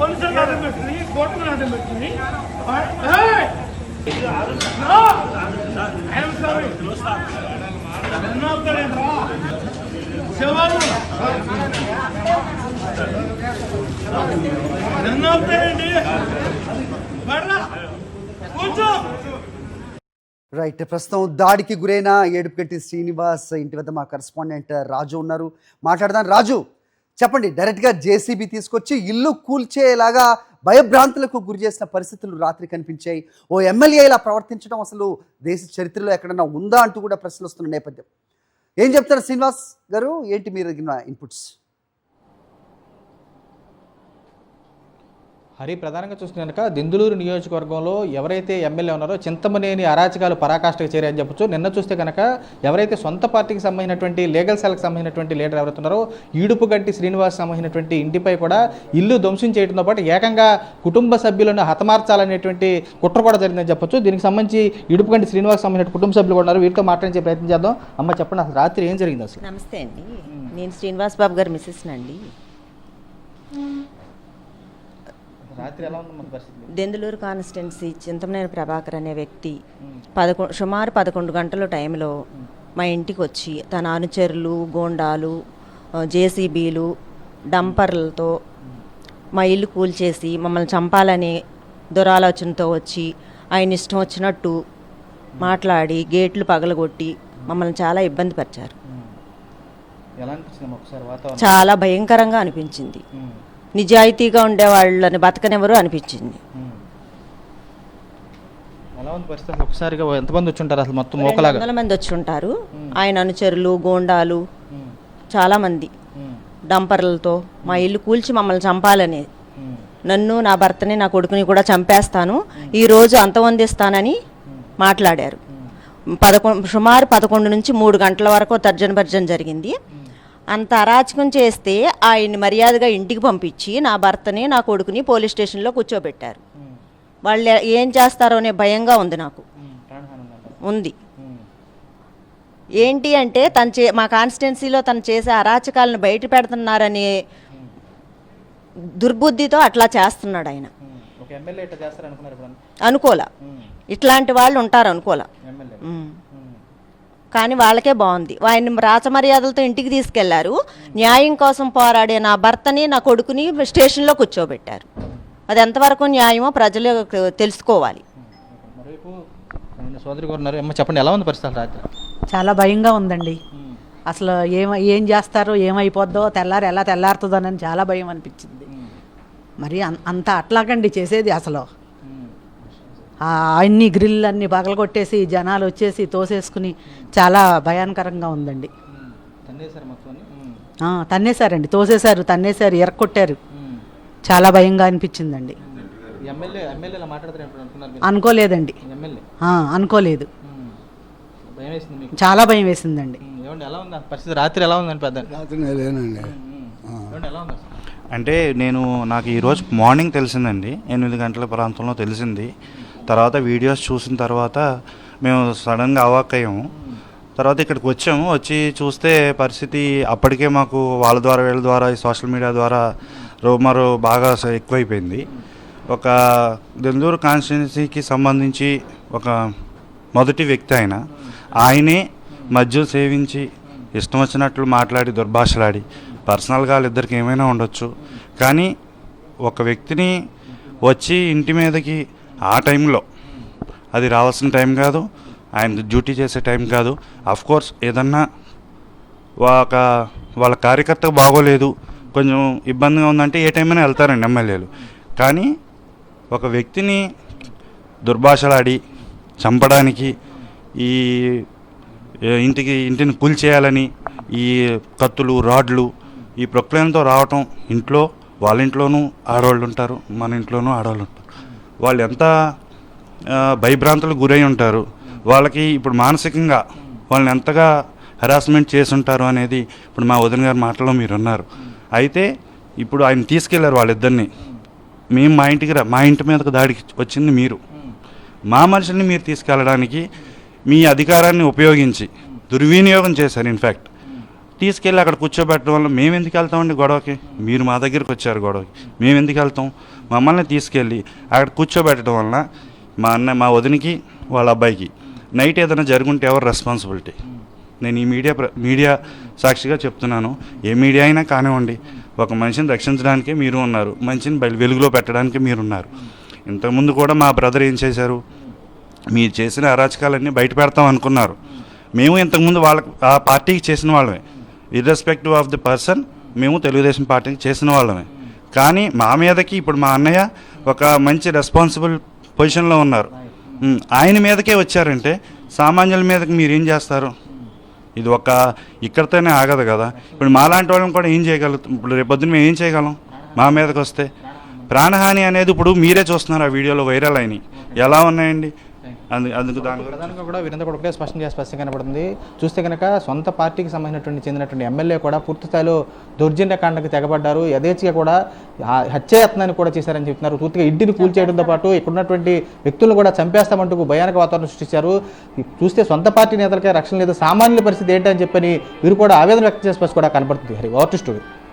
పోలీసులు అర్థం పెట్టుకుని కోర్టులు అర్థం పెట్టుకుని శవాలు అవుతాయండి. కూర్చో. రైట్, ప్రస్తుతం దాడికి గురైన ఏడుపుగట్టి శ్రీనివాస్ ఇంటి వద్ద మా కరెస్పాండెంట్ రాజు ఉన్నారు, మాట్లాడదాం. రాజు, చెప్పండి, డైరెక్ట్గా జేసీబీ తీసుకొచ్చి ఇల్లు కూల్చేలాగా భయభ్రాంతులకు గురి చేసిన పరిస్థితులు రాత్రి కనిపించాయి. ఓ ఎమ్మెల్యే ఇలా ప్రవర్తించడం అసలు దేశ చరిత్రలో ఎక్కడన్నా ఉందా అంటూ కూడా ప్రశ్నలు వస్తున్న నేపథ్యం. ఏం చెప్తారు శ్రీనివాస్ గారు, ఏంటి మీరు ఇన్పుట్స్? హరి, ప్రధానంగా చూస్తే కనుక దెందులూరు నియోజకవర్గంలో ఎవరైతే ఎమ్మెల్యే ఉన్నారో చింతమనేని అరాచకాలు పరాకాష్ఠకు చేరాయని చెప్పొచ్చు. నిన్న చూస్తే కనుక ఎవరైతే సొంత పార్టీకి సంబంధించినటువంటి లీగల్ సెల్కి సంబంధించినటువంటి లీడర్ ఎవరైతున్నారో ఈడుపుగంటి శ్రీనివాస్ సంబంధించినటువంటి ఇంటిపై కూడా ఇల్లు ధ్వంసం చేయడంతో పాటు ఏకంగా కుటుంబ సభ్యులను హతమార్చాలనేటువంటి కుట్ర కూడా జరిగిందని చెప్పొచ్చు. దీనికి సంబంధించి ఈడుపుగంటి శ్రీనివాస్ సంబంధించిన కుటుంబ సభ్యులు కూడా ఉన్నారు, వీరితో మాట్లాడించే ప్రయత్నం చేద్దాం. అమ్మ, చెప్పండి, అసలు రాత్రి ఏం జరిగింది అసలు? నమస్తే అండి, నేను శ్రీనివాస్ బాబు గారు మిస్సెస్ నండి. రాత్రి ఎలా ఉంది మన పరిస్థితి? దెందులూరు కాన్స్టిట్యున్సీ చింతమనేని ప్రభాకర్ అనే వ్యక్తి సుమారు 11 గంటల టైంలో మా ఇంటికి వచ్చి తన అనుచరులు, గోండాలు, జేసీబీలు, డంపర్లతో మా ఇల్లు కూల్చేసి మమ్మల్ని చంపాలని దురాలోచనతో వచ్చి ఆయన ఇష్టం వచ్చినట్టు మాట్లాడి గేట్లు పగలగొట్టి మమ్మల్ని చాలా ఇబ్బంది పరిచారు. చాలా భయంకరంగా అనిపించింది. నిజాయితీగా ఉండే వాళ్ళని బతకనెవరు అనిపించింది. ఒకసారిగా ఎంతమంది వచ్చి ఉంటారు అసలు? మొత్తం 100 మంది వచ్చి ఉంటారు. ఆయన అనుచరులు, గోండాలు చాలా మంది డంపర్లతో మా ఇల్లు కూల్చి మమ్మల్ని చంపాలని, నన్ను, నా భర్తని, నా కొడుకుని కూడా చంపేస్తాను, ఈ రోజు అంతమొందిస్తానని మాట్లాడారు. సుమారు 11 నుంచి 3 గంటల వరకు తర్జన భర్జన జరిగింది. అంత అరాచకం చేస్తే ఆయన్ని మర్యాదగా ఇంటికి పంపించి నా భర్తని, నా కొడుకుని పోలీస్ స్టేషన్లో కూర్చోబెట్టారు. వాళ్ళు ఏం చేస్తారో అనే భయంగా ఉంది, నాకు ఉంది. ఏంటి అంటే మా కాన్స్టిట్యున్సీలో తను చేసే అరాచకాలను బయట పెడుతున్నారనే దుర్బుద్ధితో అట్లా చేస్తున్నాడు ఆయన. అనుకోలా ఇట్లాంటి వాళ్ళు ఉంటారు, అనుకోలా. కానీ వాళ్ళకే బాగుంది. ఆయన రాచమర్యాదలతో ఇంటికి తీసుకెళ్లారు. న్యాయం కోసం పోరాడే నా భర్తని, నా కొడుకుని స్టేషన్లో కూర్చోబెట్టారు. అది ఎంతవరకు న్యాయమో ప్రజలు తెలుసుకోవాలి. చెప్పండి, ఎలా ఉంది పరిస్థితి రాత్రి? చాలా భయంగా ఉందండి. అసలు ఏం చేస్తారో, ఏమైపోద్దో, ఎలా తెల్లారుతుందోనని చాలా భయం అనిపించింది. మరి అంత అట్లాగండి చేసేది. అసలు అన్ని గ్రిల్ అన్ని పగలగొట్టేసి జనాలు వచ్చేసి తోసేసుకుని చాలా భయానకరంగా ఉందండి. తన్నేశారండి, తోసేశారు, తన్నేశారు, ఎరక్కొట్టారు. చాలా భయంగా అనిపించిందండి. అనుకోలేదండి, అనుకోలేదు. చాలా భయం వేసిందండి. రాత్రి ఎలా ఉందండి? అంటే నాకు ఈరోజు మార్నింగ్ తెలిసిందండి, 8 గంటల ప్రాంతంలో తెలిసింది. తర్వాత వీడియోస్ చూసిన తర్వాత మేము సడన్గా అవాక్కయ్యాము. తర్వాత ఇక్కడికి వచ్చి చూస్తే పరిస్థితి అప్పటికే మాకు వాళ్ళ ద్వారా, వీళ్ళ ద్వారా, ఈ సోషల్ మీడియా ద్వారా రూమరు బాగా ఎక్కువైపోయింది. ఒక దెందులూరు కాన్స్టిట్యున్సీకి సంబంధించి ఒక మొదటి వ్యక్తి ఆయనే మద్యం సేవించి ఇష్టం వచ్చినట్లు మాట్లాడి, దుర్భాషలాడి, పర్సనల్గా వాళ్ళిద్దరికి ఏమైనా ఉండొచ్చు, కానీ ఒక వ్యక్తిని వచ్చి ఇంటి మీదకి ఆ టైంలో, అది రావాల్సిన టైం కాదు, ఆయన డ్యూటీ చేసే టైం కాదు. అఫ్కోర్స్ ఏదన్నా వాళ్ళ కార్యకర్తకు బాగోలేదు, కొంచెం ఇబ్బందిగా ఉందంటే ఏ టైమైనా వెళ్తారండి ఎమ్మెల్యేలు. కానీ ఒక వ్యక్తిని దుర్భాషలాడి చంపడానికి, ఈ ఇంటిని కూల్చేయాలని ఈ కత్తులు, రాడ్లు, ఈ ప్రొక్లైన్తో రావటం, ఇంట్లో వాళ్ళ ఇంట్లోనూ ఆడవాళ్ళు ఉంటారు, మన ఇంట్లోనూ ఆడవాళ్ళు ఉంటారు. వాళ్ళు ఎంత భయభ్రాంతులకు గురై ఉంటారు, వాళ్ళకి ఇప్పుడు మానసికంగా వాళ్ళని ఎంతగా హెరాస్మెంట్ చేసి ఉంటారు అనేది ఇప్పుడు మా వదిన గారి మాటలో మీరు ఉన్నారు. అయితే ఇప్పుడు ఆయన తీసుకెళ్లారు వాళ్ళిద్దరిని. మేము మా ఇంటి మీదకు దాడికి వచ్చింది మీరు, మా మనుషుల్ని మీరు తీసుకెళ్ళడానికి మీ అధికారాన్ని ఉపయోగించి దుర్వినియోగం చేశారు. ఇన్ఫ్యాక్ట్ తీసుకెళ్ళి అక్కడ కూర్చోబెట్టడం వల్ల మేము ఎందుకు వెళ్తామండి గొడవకి? మీరు మా దగ్గరికి వచ్చారు గొడవకి, మేము ఎందుకు వెళ్తాం? మమ్మల్ని తీసుకెళ్ళి అక్కడ కూర్చోబెట్టడం వల్ల మా వదినికి వాళ్ళ అబ్బాయికి నైట్ ఏదైనా జరుగుంటే ఎవరు రెస్పాన్సిబిలిటీ? నేను ఈ మీడియా సాక్షిగా చెప్తున్నాను. ఏ మీడియా అయినా కానివ్వండి, ఒక మనిషిని రక్షించడానికే మీరు ఉన్నారు, మనిషిని వెలుగులో పెట్టడానికి మీరున్నారు. ఇంతకుముందు కూడా మా బ్రదర్ ఏం చేశారు? మీరు చేసిన అరాచకాలన్నీ బయట పెడతాం అనుకున్నారు. మేము ఇంతకుముందు ఆ పార్టీకి చేసిన వాళ్ళమే, ఇర్రెస్పెక్టివ్ ఆఫ్ ది పర్సన్, మేము తెలుగుదేశం పార్టీకి చేసిన వాళ్ళమే. కానీ మా మీదకి ఇప్పుడు మా అన్నయ్య ఒక మంచి రెస్పాన్సిబుల్ పొజిషన్లో ఉన్నారు, ఆయన మీదకే వచ్చారంటే సామాన్యుల మీదకి మీరు ఏం చేస్తారు? ఇది ఇక్కడితోనే ఆగదు కదా. ఇప్పుడు మాలాంటి వాళ్ళని కూడా ఏం చేయగలుగుతాం? ఇప్పుడు రేపొద్దున మేము ఏం చేయగలం? మా మీదకి వస్తే ప్రాణహాని అనేది ఇప్పుడు మీరే చూస్తున్నారు, ఆ వీడియోలో వైరల్ అయినాయి ఎలా ఉన్నాయండి. అందుకు ప్రధానంగా కూడా వీరంతా కూడా ఒకటే స్పష్టంగా కనబడుతుంది. చూస్తే కనుక సొంత పార్టీకి చెందినటువంటి ఎమ్మెల్యే కూడా పూర్తి స్థాయిలో దౌర్జన్యకాండకు తెగబడ్డారు. యథేచ్ఛగా కూడా హత్యాయత్నాన్ని కూడా చేశారని చెప్తున్నారు. పూర్తిగా ఇంటిని కూల్చేయడంతో పాటు ఇక్కడ ఉన్నటువంటి వ్యక్తులను కూడా చంపేస్తామంటూ భయానక వాతావరణం సృష్టించారు. చూస్తే సొంత పార్టీ నేతలకే రక్షణ లేదు, సామాన్యుల పరిస్థితి ఏంటని చెప్పని వీరు కూడా ఆవేదన వ్యక్తం చేసే కూడా కనబడుతుంది. Over to studio.